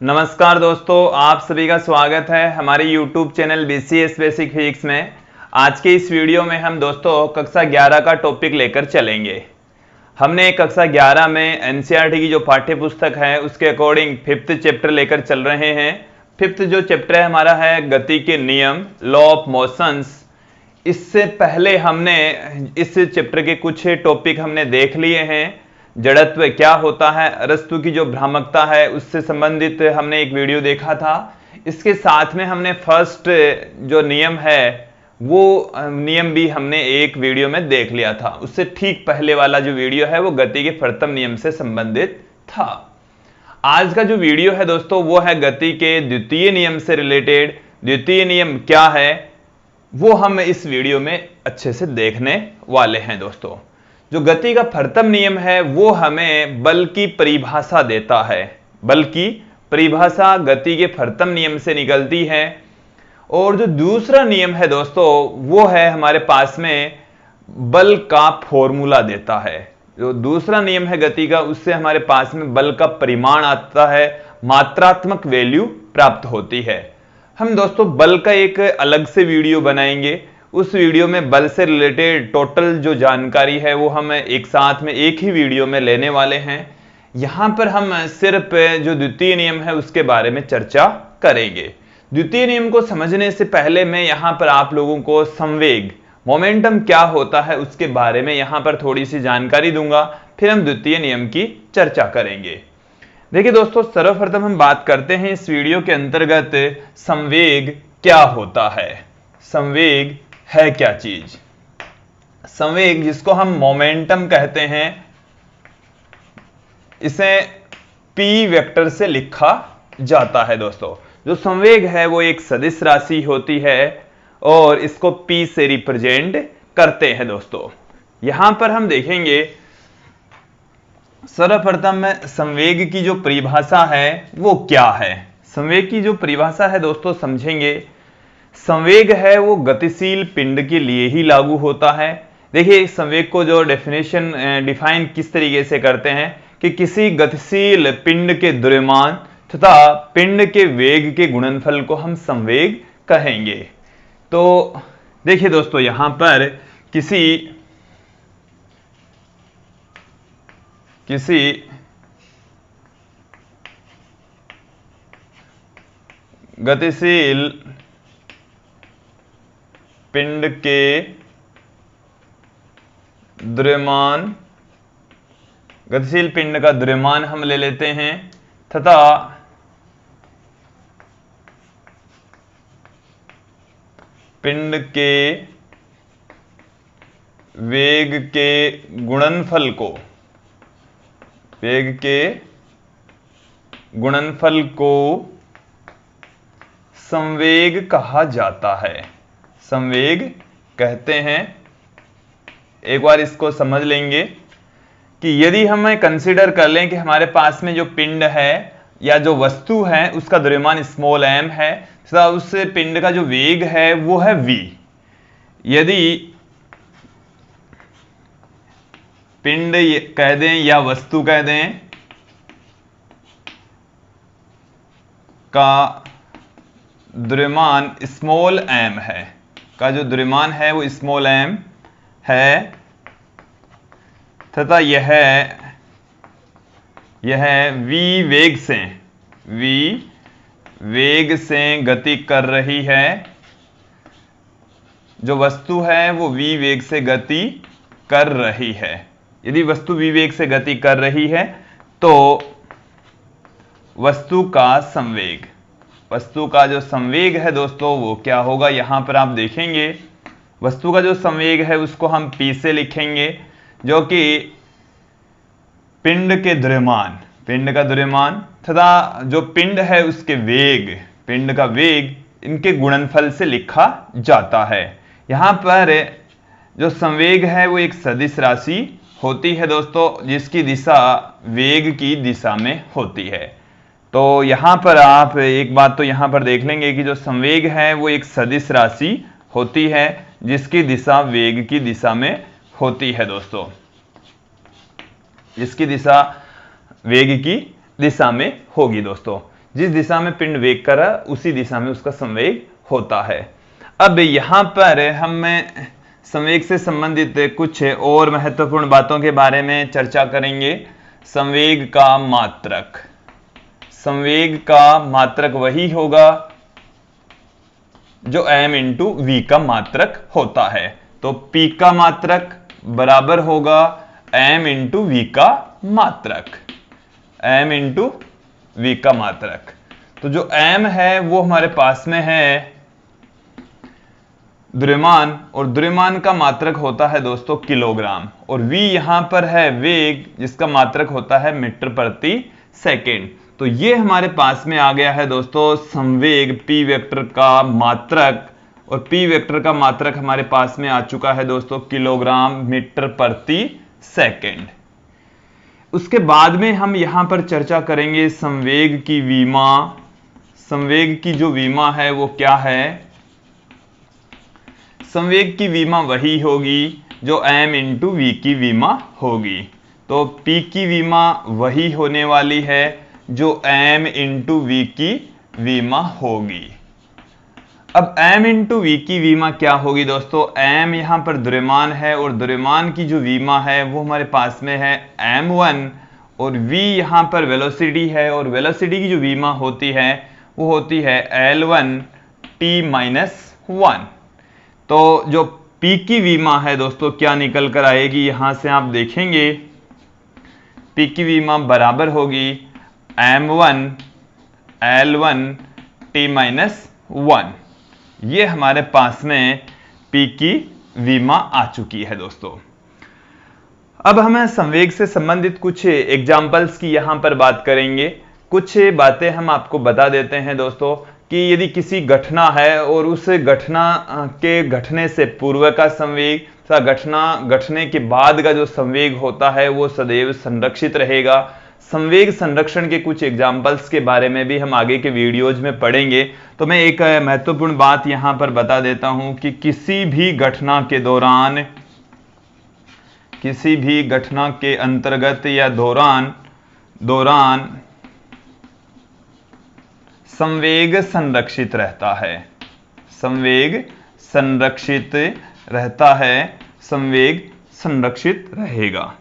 नमस्कार दोस्तों, आप सभी का स्वागत है हमारे YouTube channel BCS basic physics में। आज के इस वीडियो में हम दोस्तों कक्षा 11 का टॉपिक लेकर चलेंगे। हमने कक्षा 11 में NCERT की जो पाठ्य पुस्तक है उसके अकॉर्डिंग 5th चैप्टर लेकर चल रहे हैं। 5th जो चैप्टर है हमारा है गति के नियम, लॉ ऑफ मोशंस। इससे पहले हमने इस चैप्टर के कुछ टॉपिक हमने देख लिए हैं। जड़त्व क्या होता है, अरस्तु की जो भ्रामकता है उससे संबंधित हमने एक वीडियो देखा था। इसके साथ में हमने फर्स्ट जो नियम है वो नियम भी हमने एक वीडियो में देख लिया था। उससे ठीक पहले वाला जो वीडियो है वो गति के प्रथम नियम से संबंधित था। आज का जो वीडियो है दोस्तों वो है गति के द्वितीय नियम से रिलेटेड। द्वितीय नियम क्या है वो हम इस वीडियो में अच्छे से देखने वाले हैं। दोस्तों जो गति का प्रथम नियम है वो हमें बल की परिभाषा देता है। बल की परिभाषा गति के प्रथम नियम से निकलती है। और जो दूसरा नियम है दोस्तों वो है हमारे पास में बल का फॉर्मूला देता है। जो दूसरा नियम है गति का उससे हमारे पास में बल का परिमाण आता है, मात्रात्मक वैल्यू प्राप्त होती है। हम दोस्तों बल का एक अलग से वीडियो बनाएंगे। उस वीडियो में बल से रिलेटेड टोटल जो जानकारी है वो हम एक साथ में एक ही वीडियो में लेने वाले हैं। यहां पर हम सिर्फ जो द्वितीय नियम है उसके बारे में चर्चा करेंगे। द्वितीय नियम को समझने से पहले मैं यहां पर आप लोगों को संवेग, मोमेंटम क्या होता है उसके बारे में यहां पर थोड़ी सी जानकारी दूंगा, फिर हम द्वितीय नियम की चर्चा करेंगे। देखिए दोस्तों, सर्वप्रथम हम बात करते हैं इस वीडियो के अंतर्गत संवेग क्या होता है। संवेग है क्या चीज? संवेग जिसको हम मोमेंटम कहते हैं, इसे p वेक्टर से लिखा जाता है। दोस्तों जो संवेग है वो एक सदिश राशि होती है और इसको p से रिप्रेजेंट करते हैं। दोस्तों यहां पर हम देखेंगे सर्वप्रथम संवेग की जो परिभाषा है वो क्या है। संवेग की जो परिभाषा है दोस्तों समझेंगे। संवेग है वो गतिशील पिंड के लिए ही लागू होता है। देखिए संवेग को जो डिफाइन किस तरीके से करते हैं कि किसी गतिशील पिंड के द्रव्यमान तथा पिंड के वेग के गुणनफल को हम संवेग कहेंगे। तो देखिए दोस्तों यहां पर किसी गतिशील पिंड के द्रव्यमान, गतिशील पिंड का द्रव्यमान हम ले लेते हैं तथा पिंड के वेग के गुणनफल को, संवेग कहा जाता है। संवेग कहते हैं। एक बार इसको समझ लेंगे कि यदि हम कंसीडर कर लें कि हमारे पास में जो पिंड है या जो वस्तु है उसका द्रव्यमान स्मॉल m है तथा उस पिंड का जो वेग है वो है v। यदि पिंड कह दें या वस्तु कह दें का द्रव्यमान स्मॉल m है, का जो द्रव्यमान है वो स्मॉल m है तथा यह v वेग से गति कर रही है। जो वस्तु है वो v वेग से गति कर रही है। यदि वस्तु v वेग से गति कर रही है तो वस्तु का जो संवेग है दोस्तों वो क्या होगा, यहां पर आप देखेंगे वस्तु का जो संवेग है उसको हम p से लिखेंगे, जो कि पिंड के द्रव्यमान, पिंड का द्रव्यमान तथा जो पिंड है उसके वेग, पिंड का वेग, इनके गुणनफल से लिखा जाता है। यहां पर जो संवेग है वो एक सदिश राशि होती है दोस्तों, जिसकी दिशा वेग की दिशा में होती है। तो यहां पर आप एक बात तो यहां पर देख लेंगे कि जो संवेग है वो एक सदिश राशि होती है जिसकी दिशा वेग की दिशा में होती है। दोस्तों जिसकी दिशा वेग की दिशा में होगी। दोस्तों जिस दिशा में पिंड वेग कर रहा उसी दिशा में उसका संवेग होता है। अब यहां पर हम संवेग से संबंधित कुछ और महत्वपूर्ण बातों के बारे में चर्चा करेंगे। संवेग का मात्रक, संवेग का मात्रक वही होगा जो m इंटू वी का मात्रक होता है। तो P का मात्रक बराबर होगा m इंटू वी का मात्रक, m इंटू वी का मात्रक। तो जो m है वो हमारे पास में है द्रव्यमान, और द्रव्यमान का मात्रक होता है दोस्तों किलोग्राम, और v यहां पर है वेग जिसका मात्रक होता है मीटर प्रति सेकेंड। तो ये हमारे पास में आ गया है दोस्तों संवेग p वेक्टर का मात्रक, और p वेक्टर का मात्रक हमारे पास में आ चुका है दोस्तों किलोग्राम मीटर प्रति सेकेंड। उसके बाद में हम यहां पर चर्चा करेंगे संवेग की विमा। संवेग की जो विमा है वो क्या है? संवेग की विमा वही होगी जो m इंटू वी की विमा होगी। तो P की विमा वही होने वाली है जो m इंटू वी की विमा होगी। अब m इंटू वी की विमा क्या होगी दोस्तों? m यहां पर द्रव्यमान है और द्रव्यमान की जो विमा है वो हमारे पास में है m1, और v यहां पर वेलोसिटी है, और वेलोसिटी की जो विमा होती है वो होती है L1 t-1। तो जो P की विमा है दोस्तों क्या निकल कर आएगी? यहां से आप देखेंगे P की विमा बराबर होगी m1 L1 t-1। ये हमारे पास में P की विमा आ चुकी है दोस्तों। अब हम संवेग से संबंधित कुछ एग्जाम्पल्स की यहां पर बात करेंगे। कुछ बातें हम आपको बता देते हैं दोस्तों कि यदि किसी घटना है और उस घटना के घटने से पूर्व का संवेग तथा घटना घटने के बाद का जो संवेग होता है वो सदैव संरक्षित रहेगा। संवेग संरक्षण के कुछ एग्जाम्पल्स के बारे में भी हम आगे के वीडियोज में पढ़ेंगे। तो मैं एक महत्वपूर्ण बात यहां पर बता देता हूं कि किसी भी घटना के दौरान, किसी भी घटना के अंतर्गत या दौरान संवेग संरक्षित रहता है। संवेग संरक्षित रहता है, संवेग संरक्षित रहेगा।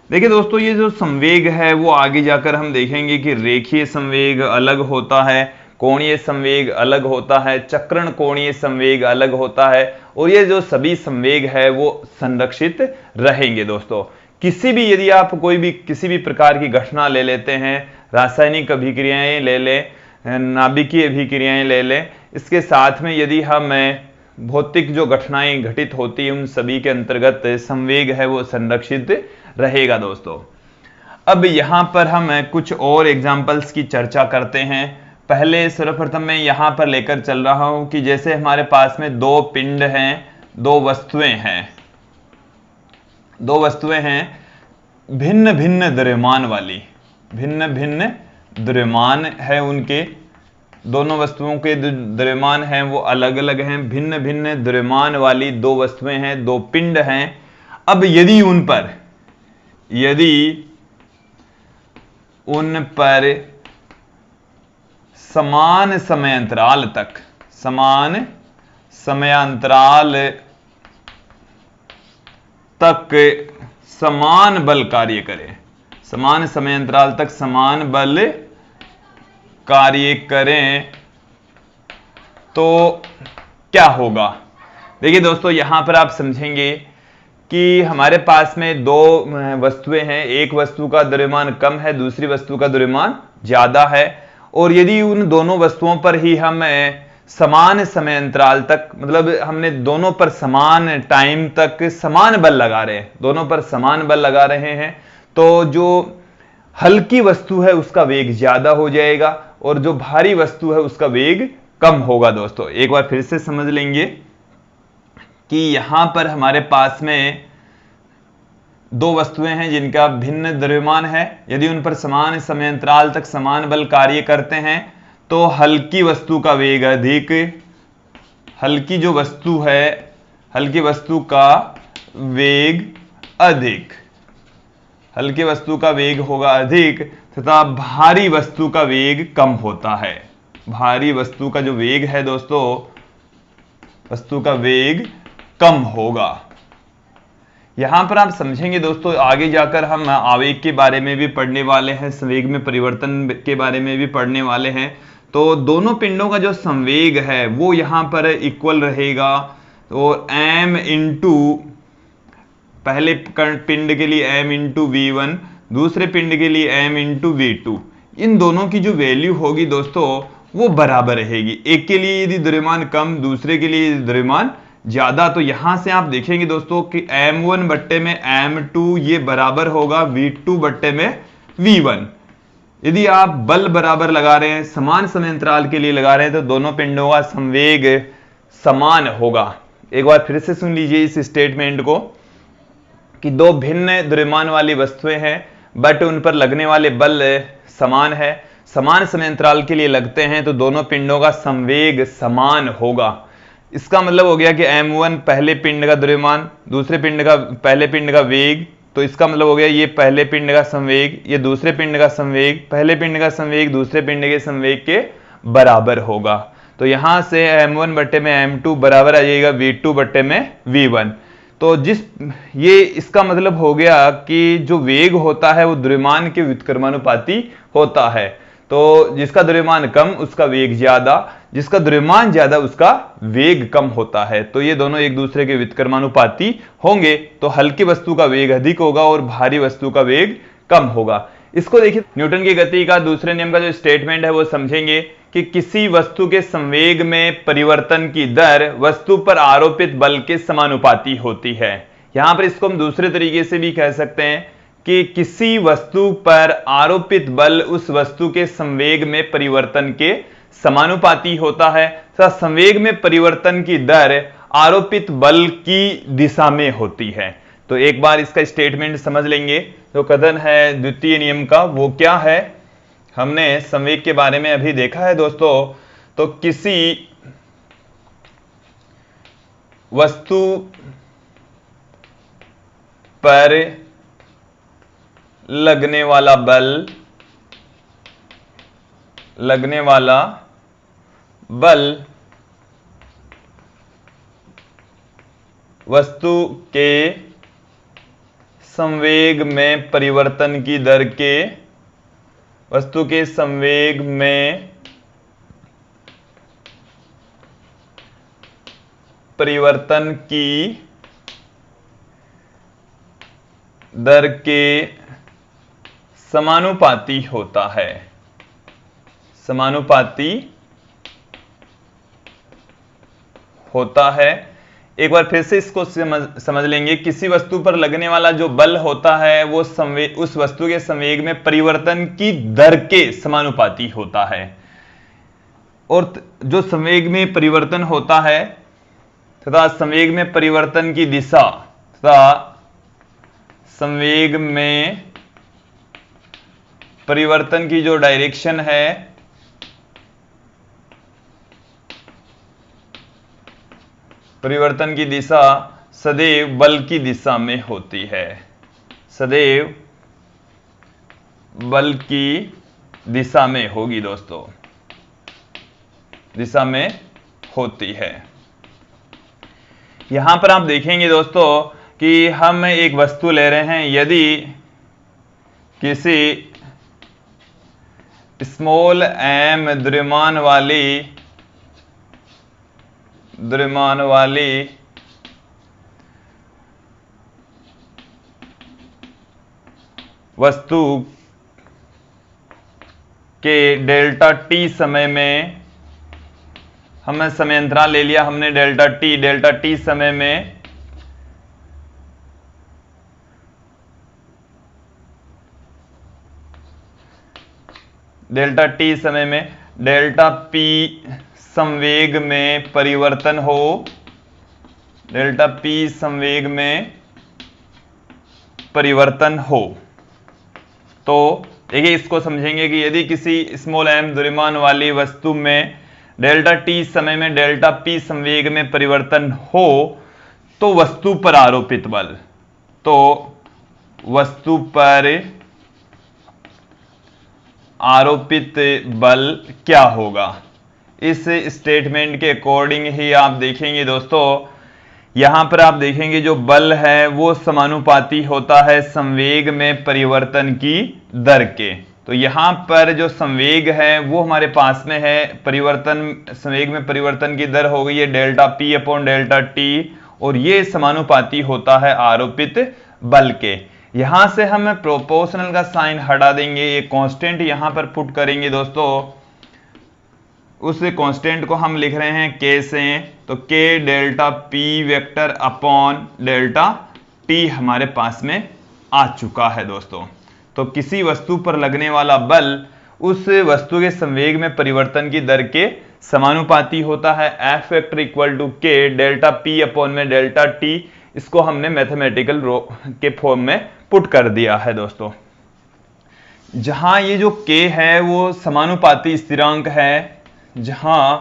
देखिए दोस्तों, ये जो संवेग है वो आगे जाकर हम देखेंगे कि रेखीय संवेग अलग होता है, कोणीय संवेग अलग होता है, चक्रण कोणीय संवेग अलग होता है, और ये जो सभी संवेग है वो संरक्षित रहेंगे दोस्तों। किसी भी यदि आप कोई भी किसी भी प्रकार की घटना ले लेते हैं, रासायनिक अभिक्रियाएं ले लें, नाभिकीय अभिक्रियाएं ले लें, इसके साथ में यदि हम भौतिक जो घटनाएं घटित होती हैं उन सभी के अंतर्गत संवेग है वो संरक्षित रहेगा दोस्तों। अब यहां पर हम कुछ और एग्जाम्पल्स की चर्चा करते हैं। पहले सर्वप्रथम मैं यहां पर लेकर चल रहा हूं कि जैसे हमारे पास में दो पिंड हैं, दो वस्तुएं हैं, भिन्न भिन्न द्रव्यमान वाली, भिन्न भिन्न द्रव्यमान है उनके, दोनों वस्तुओं के द्रव्यमान हैं वो अलग अलग हैं, भिन्न भिन्न द्रव्यमान वाली दो वस्तुएं हैं, दो पिंड हैं। अब यदि उन पर समान समयांतराल तक समान बल कार्य करे, समान समयांतराल तक समान बल कार्य करें तो क्या होगा? देखिए दोस्तों, यहां पर आप समझेंगे कि हमारे पास में दो वस्तुएं हैं, एक वस्तु का द्रव्यमान कम है, दूसरी वस्तु का द्रव्यमान ज्यादा है, और यदि उन दोनों वस्तुओं पर ही हम समान समय अंतराल तक, मतलब हमने दोनों पर समान टाइम तक समान बल लगा रहे हैं, दोनों पर समान बल लगा रहे हैं, तो जो हल्की वस्तु है उसका वेग ज्यादा हो जाएगा और जो भारी वस्तु है उसका वेग कम होगा। दोस्तों एक बार फिर से समझ लेंगे कि यहां पर हमारे पास में दो वस्तुएं हैं जिनका भिन्न द्रव्यमान है, यदि उन पर समान समय अंतराल तक समान बल कार्य करते हैं तो हल्की वस्तु का वेग अधिक, हल्की जो वस्तु है, हल्की वस्तु का वेग अधिक, हल्की वस्तु का वेग होगा अधिक तथा भारी वस्तु का वेग कम होता है। भारी वस्तु का जो वेग है दोस्तों, वस्तु का वेग कम होगा। यहां पर आप समझेंगे दोस्तों, आगे जाकर हम आवेग के बारे में भी पढ़ने वाले हैं, संवेग में परिवर्तन के बारे में भी पढ़ने वाले हैं। तो दोनों पिंडों का जो संवेग है वो यहां पर इक्वल रहेगा। तो m इंटू, पहले पिंड के लिए m इंटू V1, दूसरे पिंड के लिए m इंटू V2, इन दोनों की जो वैल्यू होगी दोस्तों वो बराबर रहेगी। एक के लिए यदि द्रव्यमान कम, दूसरे के लिए द्रव्यमान ज्यादा, तो यहां से आप देखेंगे दोस्तों कि m1 बट्टे में m2 ये बराबर होगा V2 बट्टे में V1। यदि आप बल बराबर लगा रहे हैं, समान समय अंतराल के लिए लगा रहे हैं, तो दोनों पिंडों का संवेग समान होगा। एक बार फिर से सुन लीजिए इस स्टेटमेंट को कि दो भिन्न द्रव्यमान वाली वस्तुएं हैं बट उन पर लगने वाले बल समान है, समान समय अंतराल के लिए लगते हैं, तो दोनों पिंडों का संवेग समान होगा। इसका मतलब हो गया कि m1 पहले पिंड का द्रव्यमान, दूसरे पिंड का, पहले पिंड का वेग, तो इसका मतलब हो गया ये पहले पिंड का संवेग, ये दूसरे पिंड का संवेग, पहले पिंड का संवेग दूसरे पिंड के संवेग के बराबर होगा। तो यहां से m1 बट्टे में m2 बराबर आ जाएगा V2 बट्टे में V1। तो ये इसका मतलब हो गया कि जो वेग होता है वो द्रव्यमान के व्युत्क्रमानुपाती होता है। तो जिसका द्रव्यमान कम उसका वेग ज्यादा, जिसका द्रव्यमान ज्यादा उसका वेग कम होता है। तो ये दोनों एक दूसरे के व्युत्क्रमानुपाती होंगे, तो हल्की वस्तु का वेग अधिक होगा और भारी वस्तु का वेग कम होगा। इसको देखिए, न्यूटन की गति का दूसरे नियम का जो स्टेटमेंट है वो समझेंगे कि किसी वस्तु के संवेग में परिवर्तन की दर वस्तु पर आरोपित बल के समानुपाती होती है। यहां पर इसको हम दूसरे तरीके से भी कह सकते हैं कि किसी वस्तु पर आरोपित बल उस वस्तु के संवेग में परिवर्तन के समानुपाती होता है तथा संवेग में परिवर्तन की दर आरोपित बल की दिशा में होती है। तो एक बार इसका स्टेटमेंट समझ लेंगे। जो कथन है द्वितीय नियम का वो क्या है, हमने संवेग के बारे में अभी देखा है दोस्तों। तो किसी वस्तु पर लगने वाला बल वस्तु के संवेग में परिवर्तन की दर के, वस्तु के संवेग में परिवर्तन की दर के समानुपाती होता है। समानुपाती होता है। एक बार फिर से इसको समझ लेंगे। किसी वस्तु पर लगने वाला जो बल होता है वो उस वस्तु के संवेग में परिवर्तन की दर के समानुपाती होता है। और जो संवेग में परिवर्तन होता है तथा संवेग में परिवर्तन की दिशा तथा संवेग में परिवर्तन की जो डायरेक्शन है, परिवर्तन की दिशा सदैव बल की दिशा में होती है। सदैव बल की दिशा में होगी दोस्तों, दिशा में होती है। यहां पर आप देखेंगे दोस्तों कि हम एक वस्तु ले रहे हैं। यदि किसी स्मॉल m द्रव्यमान वाली वस्तु के डेल्टा t समय में, हमने समय अंतराल ले लिया, हमने डेल्टा t समय में डेल्टा p संवेग में परिवर्तन हो, डेल्टा p संवेग में परिवर्तन हो, तो देखिए इसको समझेंगे कि यदि किसी स्मॉल m द्रव्यमान वाली वस्तु में डेल्टा t समय में डेल्टा p संवेग में परिवर्तन हो तो वस्तु पर आरोपित बल, तो वस्तु पर आरोपित बल क्या होगा। इस स्टेटमेंट के अकॉर्डिंग ही आप देखेंगे दोस्तों, यहां पर आप देखेंगे जो बल है वो समानुपाती होता है संवेग में परिवर्तन की दर के। तो यहां पर जो संवेग है वो हमारे पास में है, परिवर्तन संवेग में परिवर्तन की दर हो गई है delta P upon delta T, और ये समानुपाती होता है आरोपित बल के। यहां से हम प्रोपोर्शनल का साइन हटा देंगे, ये कांस्टेंट यहां पर पुट करेंगे दोस्तों, उस कांस्टेंट को हम लिख रहे हैं के से, तो के delta P vector upon delta T हमारे पास में आ चुका है दोस्तों। तो किसी वस्तु पर लगने वाला बल उस वस्तु के संवेग में परिवर्तन की दर के समानुपाती होता है। एफ वेक्टर इक्वल टू के डेल्टा पी अपॉन में डेल्टा टी, इसको हमने मैथमेटिकल रो के फॉर्म में पुट कर दिया है दोस्तों। जहां ये जो के है वो समानुपाती स्थिरांक है, जहां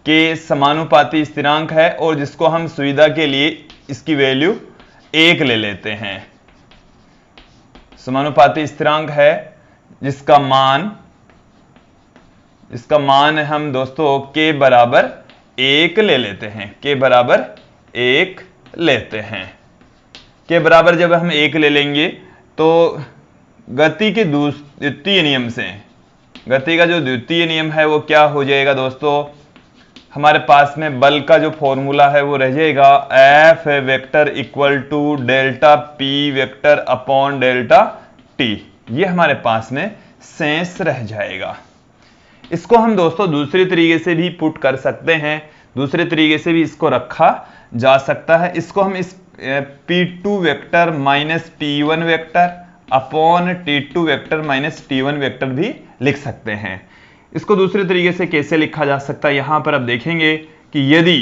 के समानुपाती स्थिरांक है और जिसको हम सुविधा के लिए इसकी वैल्यू 1 ले लेते हैं। समानुपाती स्थिरांक है जिसका मान हम दोस्तों के बराबर 1 ले लेते हैं, के बराबर 1 लेते हैं। के बराबर जब हम 1 ले लेंगे तो गति के द्वितीय नियम से, गति का जो द्वितीय नियम है वो क्या हो जाएगा दोस्तों, हमारे पास में बल का जो फॉर्मूला है वो रह जाएगा F vector equal to delta P vector upon delta T, ये हमारे पास में शेष रह जाएगा। इसको हम दोस्तों दूसरे तरीके से भी पुट कर सकते हैं, दूसरे तरीके से भी इसको रखा जा सकता है। इसको हम इस P2 vector minus P1 vector upon T2 vector minus T1 vector भी लिख सकते हैं। इसको दूसरे तरीके से कैसे लिखा जा सकता है, यहां पर आप देखेंगे कि यदि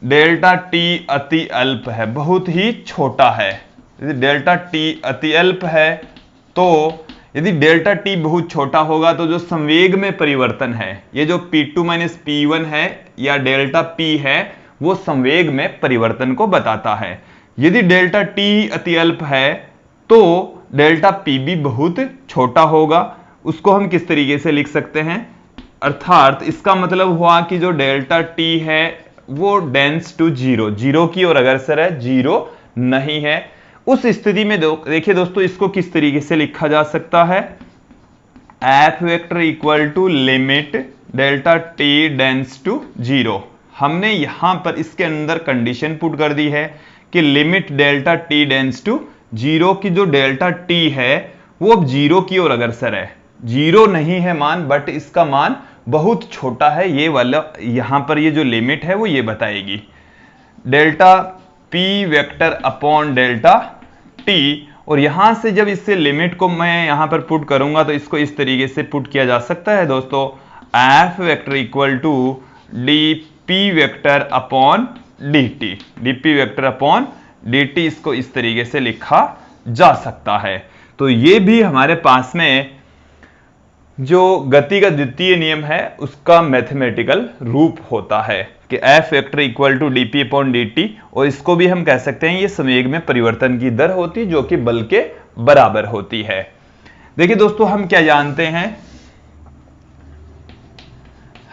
डेल्टा T अति अल्प है, बहुत ही छोटा है, यदि डेल्टा T अति अल्प है, तो यदि डेल्टा T बहुत छोटा होगा तो जो संवेग में परिवर्तन है, ये जो P2 माइनस P1 है या डेल्टा P है, वो संवेग में परिवर्तन को बताता है। यदि डेल्टा T अति अल्प है तो डेल्टा P भी बहुत छोटा होगा। उसको हम किस तरीके से लिख सकते हैं, अर्थात इसका मतलब हुआ कि जो डेल्टा T है वो डेंस टू जीरो, जीरो की ओर अग्रसर है, जीरो नहीं है। उस स्थिति में देखिए दोस्तों, इसको किस तरीके से लिखा जा सकता है, F vector equal to limit delta T tends to zero. हमने यहां पर इसके अंदर कंडीशन पुट कर दी है कि limit delta T tends to zero की जो डेल्टा टी है वो अब जीरो की ओर अग्रसर है, जीरो नहीं है मान, बट इसका मान बहुत छोटा है, ये वाला यहां पर ये जो लिमिट है वो ये बताएगी। Delta P vector upon delta T, और यहां से जब इससे लिमिट को मैं यहां पर पुट करूंगा तो इसको इस तरीके से पुट किया जा सकता है दोस्तों, F vector equal to D P vector upon D T, D P vector upon D T, इसको इस तरीके से लिखा जा सकता है। तो ये भी हमारे पास में जो गति का द्वितीय नियम है उसका मैथमेटिकल रूप होता है कि F vector equal to D P upon D T, और इसको भी हम कह सकते हैं ये संवेग में परिवर्तन की दर होती है जो कि बल के बराबर होती है। देखिए दोस्तों, हम क्या जानते हैं,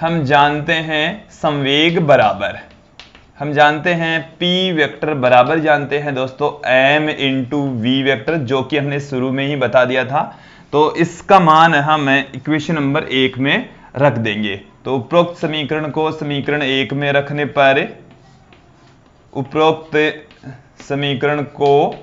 हम जानते हैं संवेग बराबर, हम जानते हैं P वेक्टर बराबर जानते हैं दोस्तों m इंटू वी वेक्टर, जो कि हमने शुरू में ही बता दिया था। तो इसका मान हम इक्वेशन नंबर 1 में रख देंगे। तो उपरोक्त समीकरण को समीकरण 1 में रखने पर, उपरोक्त समीकरण को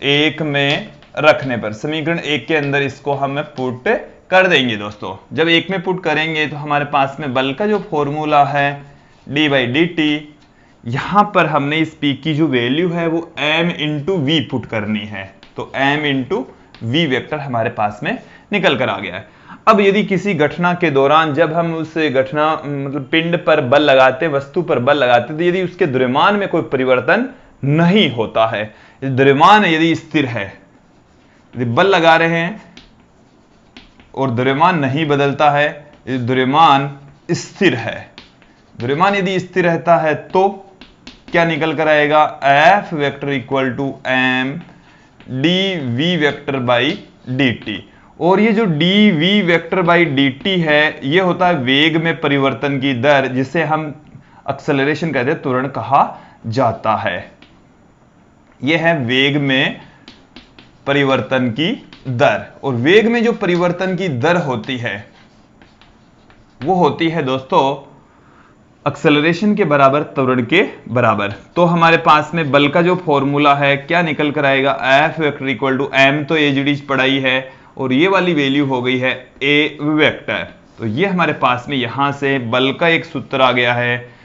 1 में रखने पर समीकरण 1 के अंदर इसको हम पुट कर देंगे दोस्तों। जब 1 में पुट करेंगे तो हमारे पास में बल का जो फॉर्मूला है डी बाई डी टी, यहां पर हमने इस P की जो वैल्यू है वो m इंटू वी पुट करनी है, तो m इंटू वी वेक्टर हमारे पास में निकल कर आ गया है। अब यदि किसी घटना के दौरान जब हम उस घटना मतलब पिंड पर बल लगाते, वस्तु पर बल लगाते, तो यदि उसके द्रव्यमान में कोई परिवर्तन नहीं होता है, द्रव्यमान यदि स्थिर है, यदि बल लगा रहे हैं और द्रव्यमान नहीं बदलता है, द्रव्यमान स्थिर है, द्रव्यमान यदि स्थिर रहता है तो क्या निकल कर आएगा, F vector equal to M D V vector by D T. और ये जो D V vector by D T है ये होता है वेग में परिवर्तन की दर, जिसे हम एक्सेलरेशन कहते हैं, त्वरण कहा जाता है। यह है वेग में परिवर्तन की दर। और वेग में जो परिवर्तन की दर होती है वो होती है दोस्तों एक्सेलरेशन के बराबर, त्वरण के बराबर। तो हमारे पास में बल का जो फॉर्मूला है क्या निकल कर आएगा, F vector equal to M तो एजडी पढ़ाई है और ये वाली वैल्यू हो गई है ए वेक्टर। तो ये हमारे पास में यहां से बल का एक सूत्र आ गया है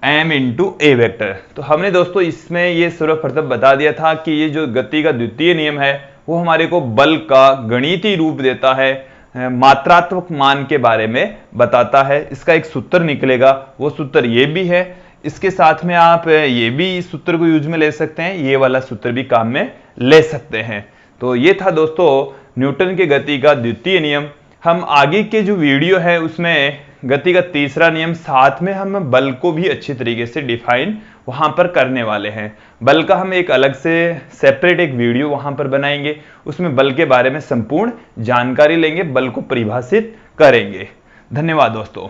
m इंटू ए वेक्टर। तो हमने दोस्तों इसमें ये सर्वप्रथम बता दिया था कि ये जो गति का द्वितीय नियम है वो हमारे को बल का गणितीय रूप देता है, मात्रात्मक मान के बारे में बताता है। इसका एक सूत्र निकलेगा, वो सूत्र ये भी है। इसके साथ में आप ये भी इस सूत्र को यूज में ले सकते हैं, ये वाला सूत्र भी काम में ले सकते हैं। तो ये था दोस्तों न्यूटन के गति का द्वितीय नियम। हम आगे के जो वीडियो है उसमें गति का तीसरा नियम, साथ में हम बल को भी अच्छी तरीके से डिफाइन वहां पर करने वाले हैं। बल का हम एक अलग से सेपरेट एक वीडियो वहां पर बनाएंगे, उसमें बल के बारे में संपूर्ण जानकारी लेंगे, बल को परिभाषित करेंगे। धन्यवाद दोस्तों।